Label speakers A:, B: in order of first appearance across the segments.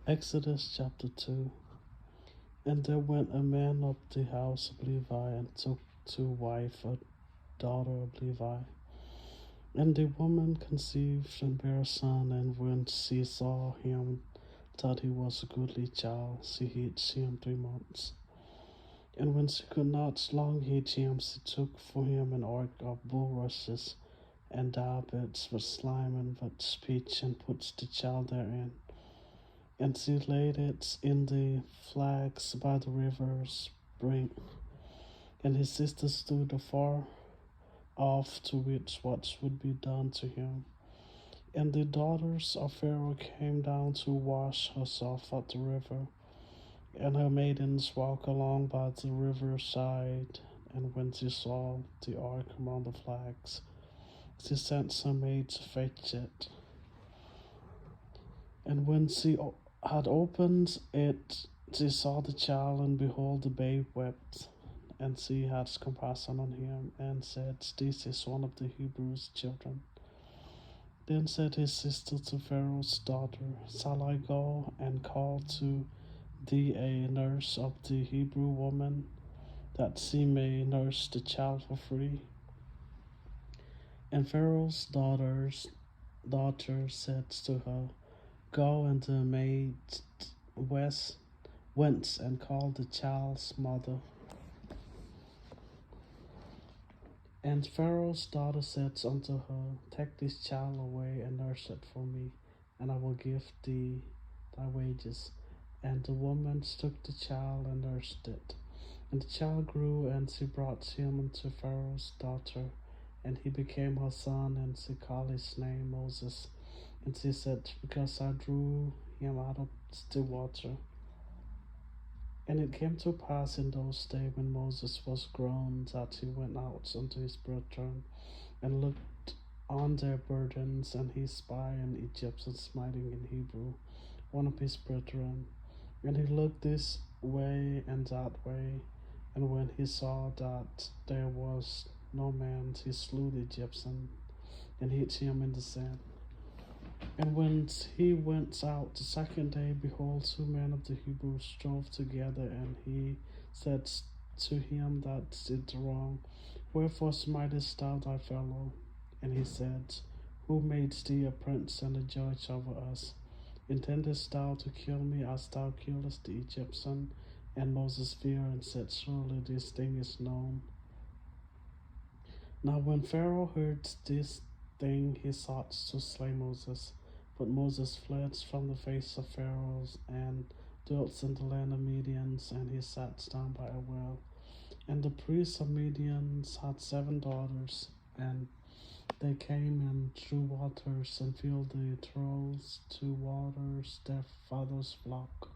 A: Exodus chapter 2. And there went a man of the house of Levi and took to wife a daughter of Levi. And the woman conceived and bare a son, and when she saw him that he was a goodly child, she hid him 3 months. And when she could not long hid him, she took for him an ark of bulrushes and dabbits with slime and with speech, and put the child therein. And she laid it in the flags by the river's brink. And his sister stood afar off to witness what would be done to him. And the daughters of Pharaoh came down to wash herself at the river, and her maidens walked along by the river's side. And when she saw the ark among the flags, she sent some maids to fetch it. And when she had opened it, she saw the child, and behold, the babe wept. And she had compassion on him, and said, This is one of the Hebrews' children. Then said his sister to Pharaoh's daughter, Shall I go and call to thee a nurse of the Hebrew woman, that she may nurse the child for free? And Pharaoh's daughter said to her, Go. And the maid went and called the child's mother. And Pharaoh's daughter said unto her, Take this child away and nurse it for me, and I will give thee thy wages. And the woman took the child and nursed it. And the child grew, and she brought him unto Pharaoh's daughter, and he became her son, and she called his name Moses. And she said, Because I drew him out of the water. And it came to pass in those days, when Moses was grown, that he went out unto his brethren, and looked on their burdens, and he spied an Egyptian smiting in Hebrew, one of his brethren. And he looked this way and that way, and when he saw that there was no man, he slew the Egyptian, and hid him in the sand. And when he went out the second day, behold, 2 men of the Hebrews strove together, and he said to him that did wrong, Wherefore smitest thou thy fellow? And he said, Who made thee a prince and a judge over us? Intendest thou to kill me as thou killest the Egyptian? And Moses feared and said, Surely this thing is known. Now when Pharaoh heard this thing, he sought to slay Moses. But Moses fled from the face of Pharaoh, and dwelt in the land of Midian, and he sat down by a well. And the priests of Midian had 7 daughters, and they came and drew waters, and filled the troughs to water their father's flock.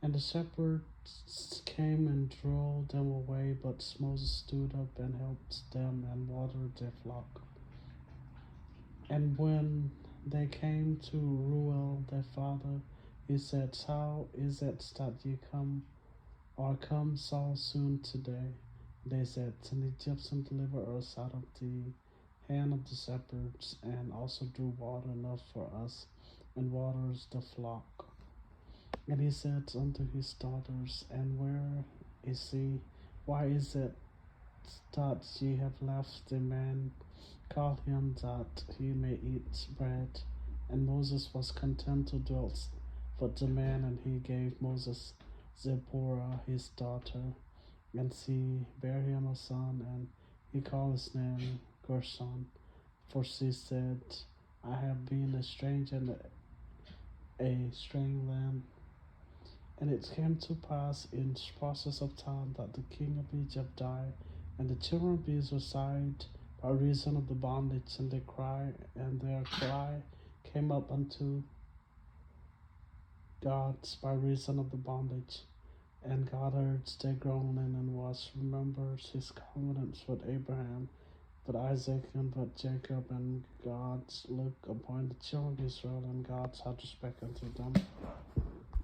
A: And the shepherds came and drove them away, but Moses stood up and helped them and watered their flock. And when they came to Reuel their father, he said, How is it that ye come so soon today? They said, An Egyptian delivered us out of the hand of the shepherds, and also drew water enough for us, and waters the flock. And he said unto his daughters, And where is he? Why is it that ye have left the man? Call him, that he may eat bread. And Moses was content to dwell with the man, and he gave Moses Zipporah his daughter, and she bare him a son, and he called his name Gershon. For she said, I have been a stranger in a strange land. And it came to pass in process of time that the king of Egypt died, and the children of Israel sighed by reason of the bondage, and their cry came up unto God by reason of the bondage. And God heard their groaning, and was remembered his covenants with Abraham, with Isaac, and with Jacob. And God looked upon the children of Israel, and God had respect unto them.